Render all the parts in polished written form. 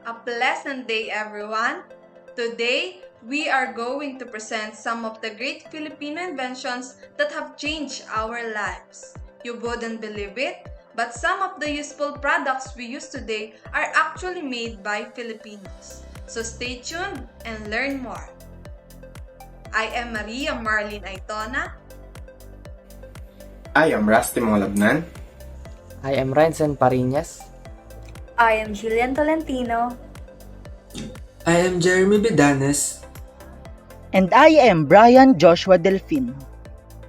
A pleasant day, everyone! Today, we are going to present some of the great Filipino inventions that have changed our lives. You wouldn't believe it, but some of the useful products we use today are actually made by Filipinos. So stay tuned and learn more. I am Maria Marlene Aitona. I am Rusty Monglabnan. I am Renzen Parinas. I am Julian Tolentino. I am Jeremy Bedanes. And I am Brian Joshua Delfin.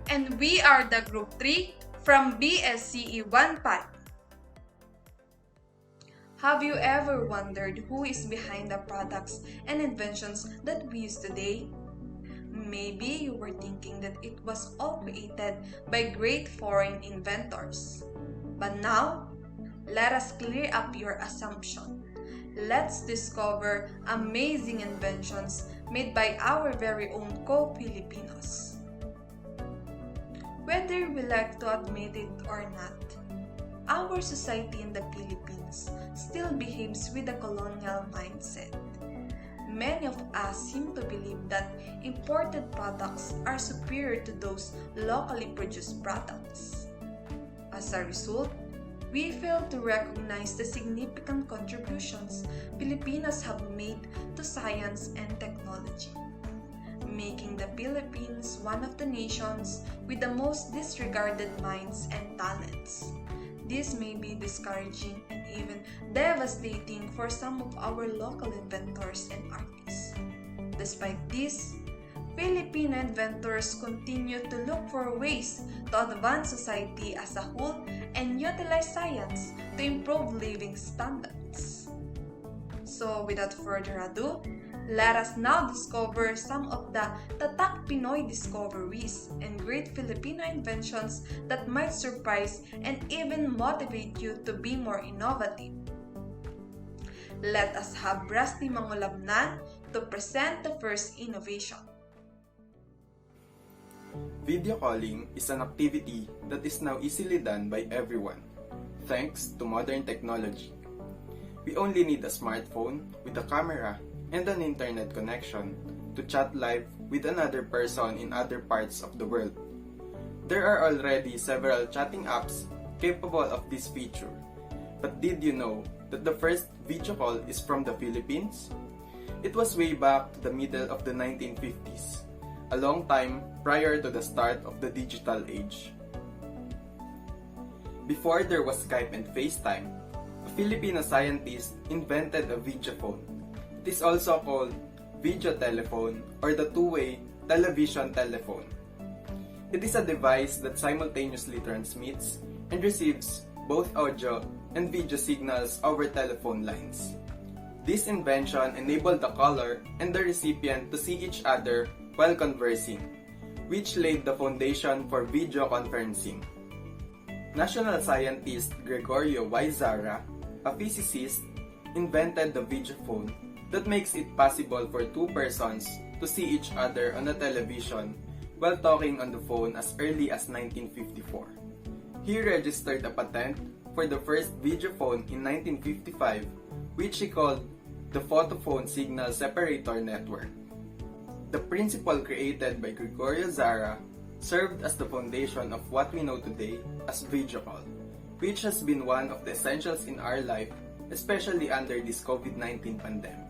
And we are the Group 3 from BSCE 15. Have you ever wondered who is behind the products and inventions that we use today? Maybe you were thinking that it was all created by great foreign inventors. But now, let us clear up your assumption. Let's discover amazing inventions made by our very own co-Filipinos. Whether we like to admit it or not, our society in the Philippines still behaves with a colonial mindset. Many of us seem to believe that imported products are superior to those locally produced products. As a result, we fail to recognize the significant contributions Filipinos have made to science and technology, making the Philippines one of the nations with the most disregarded minds and talents. This may be discouraging and even devastating for some of our local inventors and artists. Despite this, Filipino inventors continue to look for ways to advance society as a whole and utilize science to improve living standards. So without further ado, let us now discover some of the Tatak Pinoy Discoveries and great Filipino inventions that might surprise and even motivate you to be more innovative. Let us have Rusty Mangulabnan to present the first innovation. Video calling is an activity that is now easily done by everyone, thanks to modern technology. We only need a smartphone with a camera and an internet connection to chat live with another person in other parts of the world. There are already several chatting apps capable of this feature, but did you know that the first video call is from the Philippines? It was way back to the middle of the 1950s. A long time prior to the start of the digital age. Before there was Skype and FaceTime, a Filipino scientist invented a video phone. It is also called video telephone or the two-way television telephone. It is a device that simultaneously transmits and receives both audio and video signals over telephone lines. This invention enabled the caller and the recipient to see each other while conversing, which laid the foundation for video conferencing. National scientist Gregorio Y. Zara, a physicist, invented the video phone that makes it possible for two persons to see each other on a television while talking on the phone as early as 1954. He registered a patent for the first video phone in 1955, which he called the Photophone Signal Separator Network. The principle created by Gregorio Zara served as the foundation of what we know today as video call, which has been one of the essentials in our life, especially under this COVID-19 pandemic.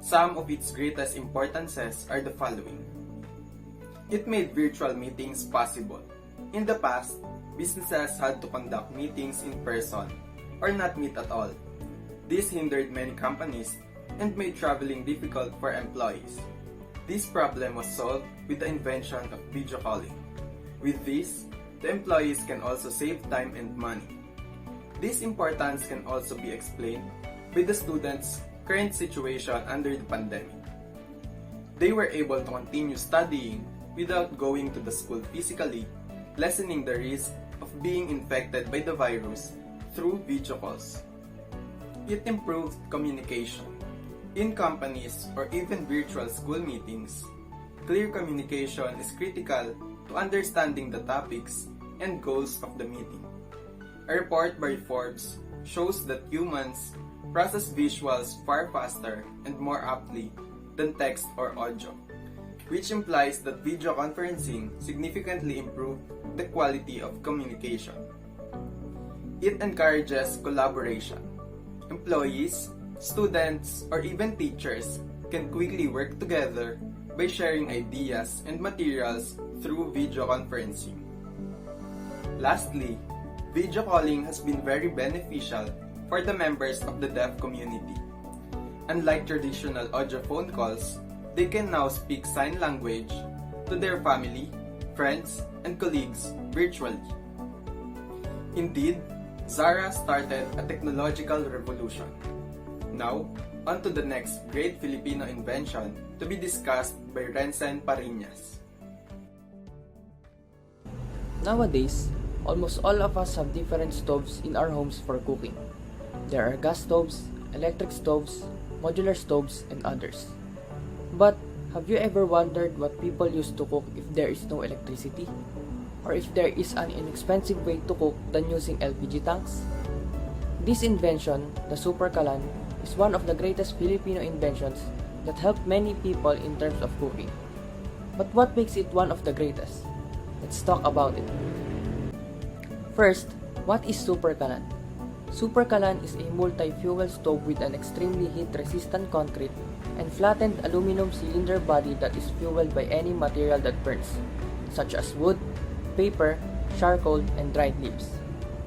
Some of its greatest importances are the following. It made virtual meetings possible. In the past, businesses had to conduct meetings in person or not meet at all. This hindered many companies and made traveling difficult for employees. This problem was solved with the invention of video calling. With this, the employees can also save time and money. This importance can also be explained by the students' current situation under the pandemic. They were able to continue studying without going to the school physically, lessening the risk of being infected by the virus through video calls. It improved communication. In companies or even virtual school meetings, clear communication is critical to understanding the topics and goals of the meeting. A report by Forbes shows that humans process visuals far faster and more aptly than text or audio, which implies that video conferencing significantly improved the quality of communication. It encourages collaboration. Employees, students, or even teachers can quickly work together by sharing ideas and materials through video conferencing. Lastly, video calling has been very beneficial for the members of the deaf community. Unlike traditional audio phone calls, they can now speak sign language to their family, friends, and colleagues virtually. Indeed, Zara started a technological revolution. Now, on to the next great Filipino invention to be discussed by Rensen Pariñas. Nowadays, almost all of us have different stoves in our homes for cooking. There are gas stoves, electric stoves, modular stoves, and others. But have you ever wondered what people use to cook if there is no electricity? Or if there is an inexpensive way to cook than using LPG tanks? This invention, the Super Kalan, is one of the greatest Filipino inventions that helped many people in terms of cooking. But what makes it one of the greatest? Let's talk about it. First, what is Super Kalan? Super Kalan is a multi-fuel stove with an extremely heat-resistant concrete and flattened aluminum cylinder body that is fueled by any material that burns, such as wood, paper, charcoal, and dried leaves.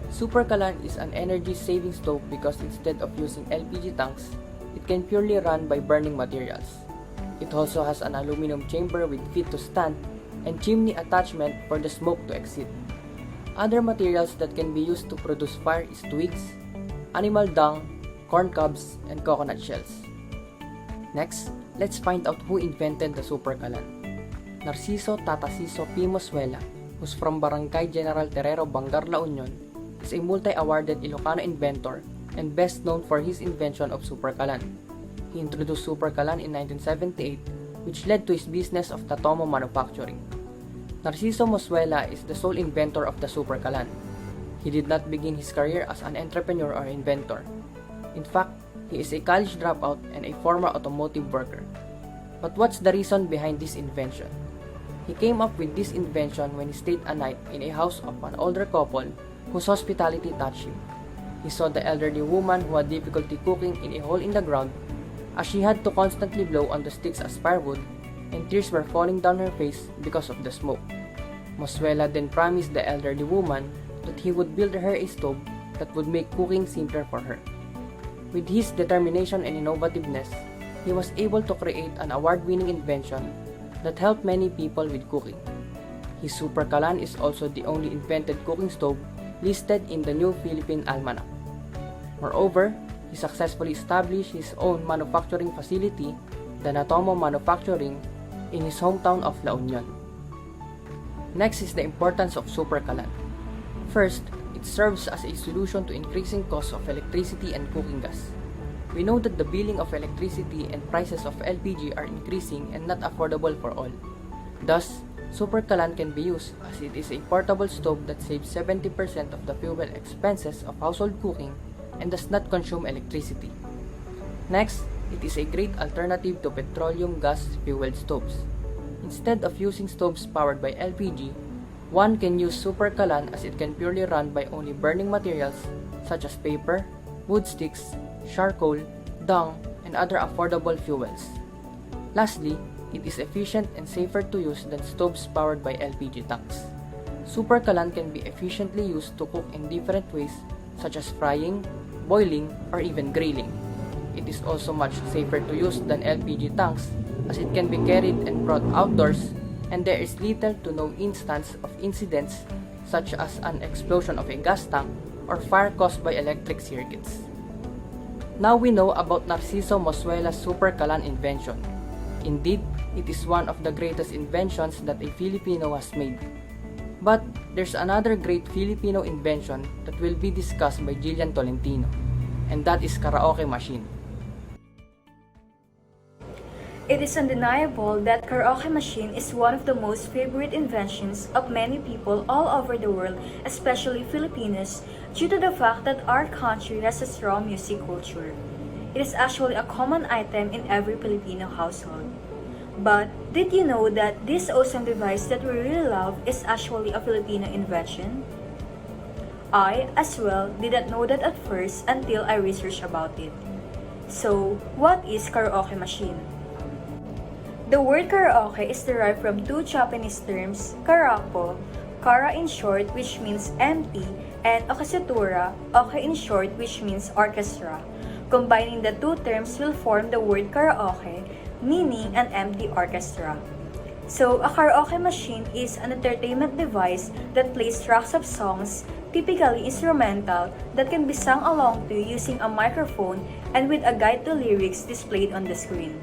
Super Kalan is an energy-saving stove because instead of using LPG tanks, it can purely run by burning materials. It also has an aluminum chamber with feet to stand and chimney attachment for the smoke to exit. Other materials that can be used to produce fire is twigs, animal dung, corn cobs, and coconut shells. Next, let's find out who invented the Super Kalan. Narciso Tatasiso P. Moswela, who's from Barangay General Terrero, Bangar, La Union, is a multi-awarded Ilocano inventor and best known for his invention of Super Kalan. He introduced Super Kalan in 1978, which led to his business of Tatomo manufacturing. Narciso Moswela is the sole inventor of the Super Kalan. He did not begin his career as an entrepreneur or inventor. In fact, he is a college dropout and a former automotive worker. But what's the reason behind this invention? He came up with this invention when he stayed a night in a house of an older couple whose hospitality touched him. He saw the elderly woman who had difficulty cooking in a hole in the ground as she had to constantly blow on the sticks as firewood, and tears were falling down her face because of the smoke. Moswela then promised the elderly woman that he would build her a stove that would make cooking simpler for her. With his determination and innovativeness, he was able to create an award-winning invention that helped many people with cooking. His Super Kalan is also the only invented cooking stove listed in the New Philippine Almanac. Moreover, he successfully established his own manufacturing facility, the Natomo Manufacturing, in his hometown of La Union. Next is the importance of Super Kalan. First, it serves as a solution to increasing costs of electricity and cooking gas. We know that the billing of electricity and prices of LPG are increasing and not affordable for all. Thus, Super Kalan can be used as it is a portable stove that saves 70% of the fuel expenses of household cooking and does not consume electricity. Next, it is a great alternative to petroleum gas-fueled stoves. Instead of using stoves powered by LPG, one can use Super Kalan as it can purely run by only burning materials such as paper, wood sticks, charcoal, dung, and other affordable fuels. Lastly, it is efficient and safer to use than stoves powered by LPG tanks. Super Kalan can be efficiently used to cook in different ways such as frying, boiling, or even grilling. It is also much safer to use than LPG tanks as it can be carried and brought outdoors, and there is little to no instance of incidents such as an explosion of a gas tank or fire caused by electric circuits. Now we know about Narciso Moswela's Super Kalan invention. Indeed, it is one of the greatest inventions that a Filipino has made. But there's another great Filipino invention that will be discussed by Jillian Tolentino, and that is karaoke machine. It is undeniable that karaoke machine is one of the most favorite inventions of many people all over the world, especially Filipinos, due to the fact that our country has a strong music culture. It is actually a common item in every Filipino household. But did you know that this awesome device that we really love is actually a Filipino invention? I, as well, didn't know that at first until I researched about it. So, what is karaoke machine? The word karaoke is derived from two Japanese terms, karapo, kara in short which means empty, and okasutura, oke in short which means orchestra. Combining the two terms will form the word karaoke, meaning an empty orchestra. So, a karaoke machine is an entertainment device that plays tracks of songs, typically instrumental, that can be sung along to using a microphone and with a guide to lyrics displayed on the screen.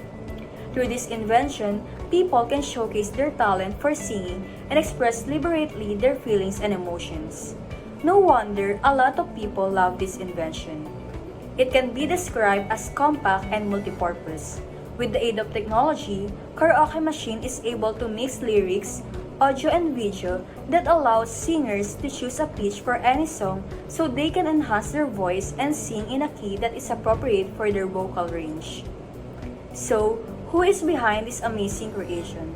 Through this invention, people can showcase their talent for singing and express liberately their feelings and emotions. No wonder a lot of people love this invention. It can be described as compact and multipurpose. With the aid of technology, karaoke machine is able to mix lyrics, audio and video that allows singers to choose a pitch for any song so they can enhance their voice and sing in a key that is appropriate for their vocal range. So, who is behind this amazing creation?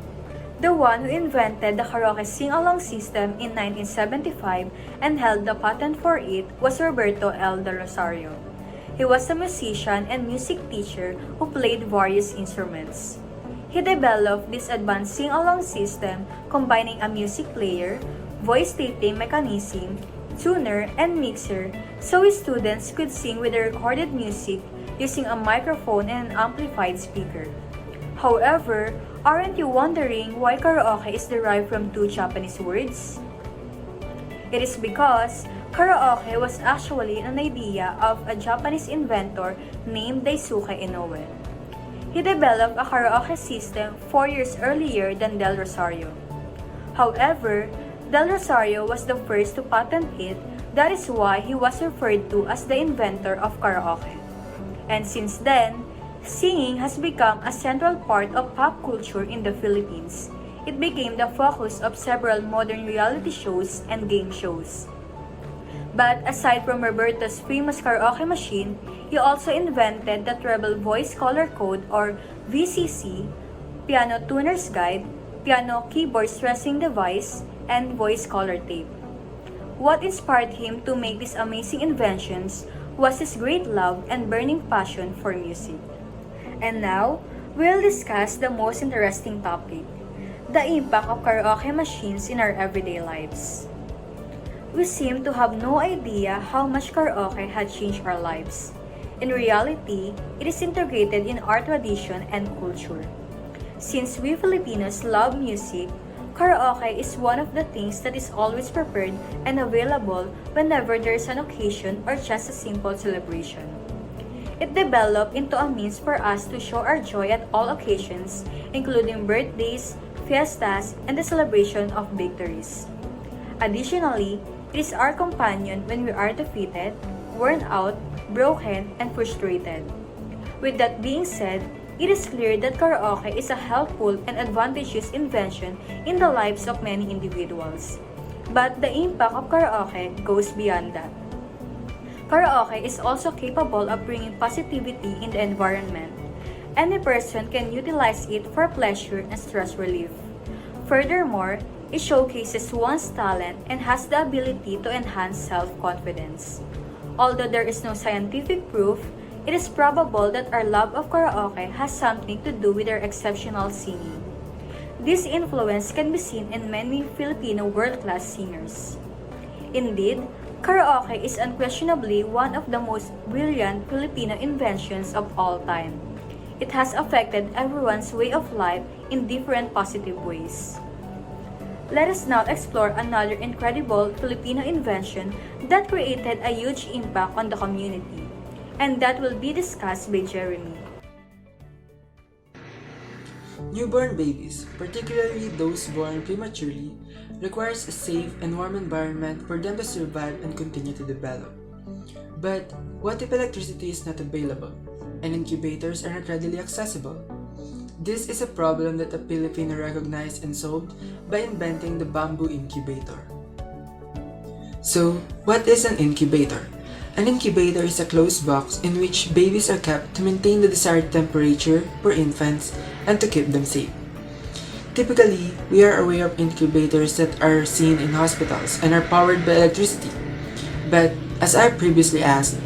The one who invented the karaoke sing-along system in 1975 and held the patent for it was Roberto L. de Rosario. He was a musician and music teacher who played various instruments. He developed this advanced sing-along system combining a music player, voice taping mechanism, tuner, and mixer so his students could sing with the recorded music using a microphone and an amplified speaker. However, aren't you wondering why karaoke is derived from two Japanese words? It is because karaoke was actually an idea of a Japanese inventor named Daisuke Inoue. He developed a karaoke system 4 years earlier than Del Rosario. However, Del Rosario was the first to patent it, that is why he was referred to as the inventor of karaoke. And since then, singing has become a central part of pop culture in the Philippines. It became the focus of several modern reality shows and game shows. But aside from Roberto's famous karaoke machine, he also invented the treble voice color code or VCC, piano tuner's guide, piano keyboard stressing device, and voice color tape. What inspired him to make these amazing inventions was his great love and burning passion for music. And now, we'll discuss the most interesting topic, the impact of karaoke machines in our everyday lives. We seem to have no idea how much karaoke had changed our lives. In reality, it is integrated in our tradition and culture. Since we Filipinos love music, karaoke is one of the things that is always prepared and available whenever there is an occasion or just a simple celebration. It developed into a means for us to show our joy at all occasions, including birthdays, fiestas, and the celebration of victories. Additionally, it is our companion when we are defeated, worn out, broken, and frustrated. With that being said, it is clear that karaoke is a helpful and advantageous invention in the lives of many individuals. But the impact of karaoke goes beyond that. Karaoke is also capable of bringing positivity in the environment. Any person can utilize it for pleasure and stress relief. Furthermore, it showcases one's talent and has the ability to enhance self-confidence. Although there is no scientific proof, it is probable that our love of karaoke has something to do with our exceptional singing. This influence can be seen in many Filipino world-class singers. Indeed, karaoke is unquestionably one of the most brilliant Filipino inventions of all time. It has affected everyone's way of life in different positive ways. Let us now explore another incredible Filipino invention that created a huge impact on the community, and that will be discussed by Jeremy. Newborn babies, particularly those born prematurely, requires a safe and warm environment for them to survive and continue to develop. But what if electricity is not available and incubators are not readily accessible? This is a problem that a Filipino recognized and solved by inventing the bamboo incubator. So, what is an incubator? An incubator is a closed box in which babies are kept to maintain the desired temperature for infants and to keep them safe. Typically, we are aware of incubators that are seen in hospitals and are powered by electricity. But, as I previously asked,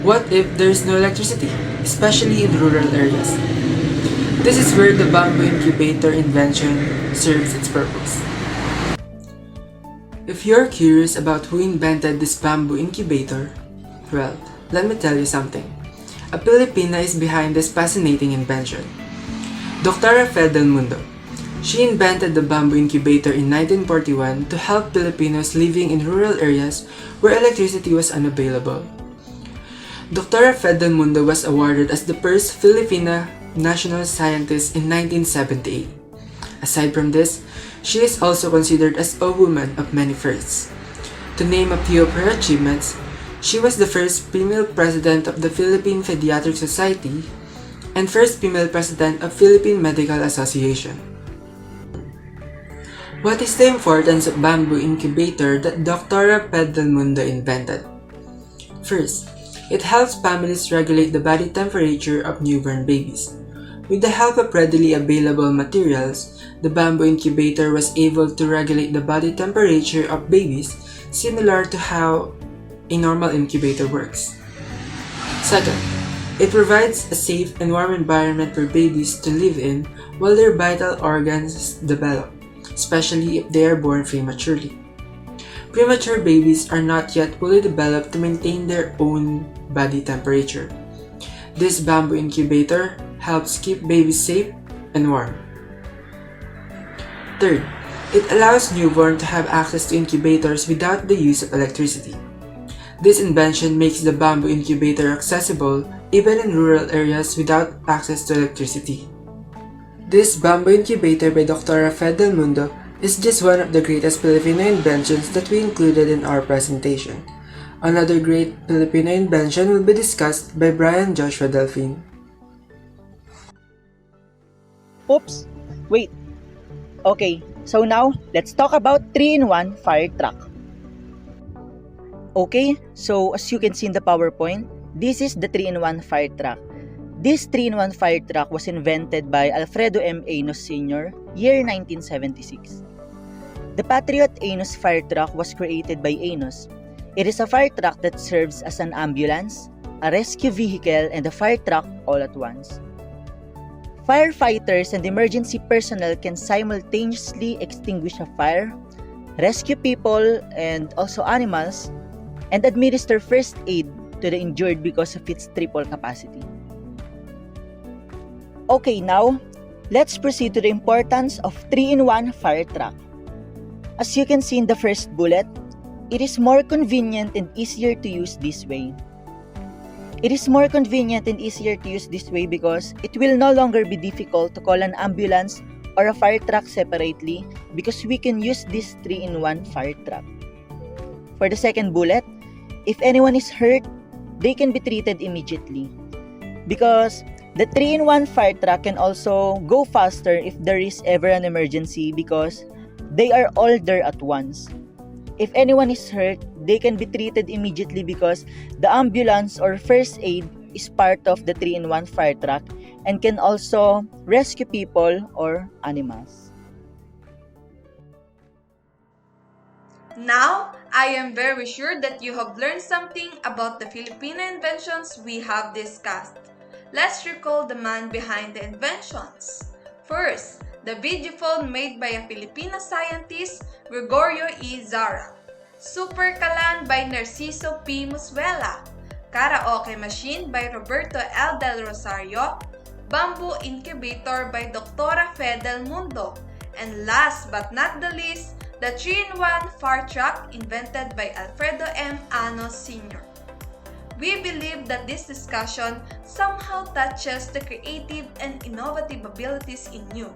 what if there is no electricity, especially in rural areas? This is where the bamboo incubator invention serves its purpose. If you're curious about who invented this bamboo incubator, well, let me tell you something. A Filipina is behind this fascinating invention. Dr. Fe del Mundo. She invented the bamboo incubator in 1941 to help Filipinos living in rural areas where electricity was unavailable. Dr. Fe del Mundo was awarded as the first Filipina national scientist in 1978. Aside from this, she is also considered as a woman of many firsts. To name a few of her achievements, she was the first female president of the Philippine Pediatric Society and first female president of Philippine Medical Association. What is the importance of bamboo incubator that Dr. Fe del Mundo invented? First, it helps families regulate the body temperature of newborn babies. With the help of readily available materials, the bamboo incubator was able to regulate the body temperature of babies similar to how a normal incubator works. Second, it provides a safe and warm environment for babies to live in while their vital organs develop, especially if they are born prematurely. Premature babies are not yet fully developed to maintain their own body temperature. This bamboo incubator helps keep babies safe and warm. Third, it allows newborn to have access to incubators without the use of electricity. This invention makes the bamboo incubator accessible even in rural areas without access to electricity. This bamboo incubator by Dr. Fe del Mundo is just one of the greatest Filipino inventions that we included in our presentation. Another great Filipino invention will be discussed by Brian Joshua Delphine. Oops! Wait! Okay, so now, let's talk about 3-in-1 fire truck. Okay, so as you can see in the PowerPoint, this is the 3-in-1 fire truck. This 3-in-1 fire truck was invented by Alfredo M. Anos Sr., year 1976. The Patriot Anos fire truck was created by Anos. It is a fire truck that serves as an ambulance, a rescue vehicle, and a fire truck all at once. Firefighters and emergency personnel can simultaneously extinguish a fire, rescue people and also animals, and administer first aid to the injured because of its triple capacity. Okay, now, let's proceed to the importance of 3-in-1 fire truck. As you can see in the first bullet, it is more convenient and easier to use this way. It is more convenient and easier to use this way because it will no longer be difficult to call an ambulance or a fire truck separately because we can use this 3-in-1 fire truck. For the second bullet, if anyone is hurt, they can be treated immediately because the 3-in-1 fire truck can also go faster if there is ever an emergency because they are all there at once. If anyone is hurt, they can be treated immediately because the ambulance or first aid is part of the 3-in-1 fire truck and can also rescue people or animals. Now, I am very sure that you have learned something about the Filipino inventions we have discussed. Let's recall the man behind the inventions. First, the videophone made by a Filipino scientist, Gregorio E. Zara. Super Kalan by Narciso P. Muswela. Karaoke machine by Roberto L. Del Rosario. Bamboo incubator by Dr. Fe del Mundo. And last but not the least, the 3-in-1 fire truck invented by Alfredo M. Anos Sr. We believe that this discussion somehow touches the creative and innovative abilities in you.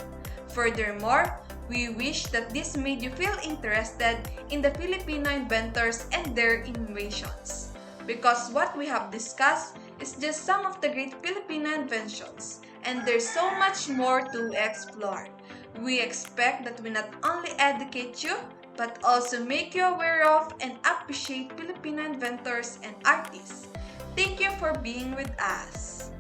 Furthermore, we wish that this made you feel interested in the Filipino inventors and their innovations. Because what we have discussed is just some of the great Filipino inventions, and there's so much more to explore. We expect that we not only educate you, but also make you aware of and appreciate Filipino inventors and artists. Thank you for being with us.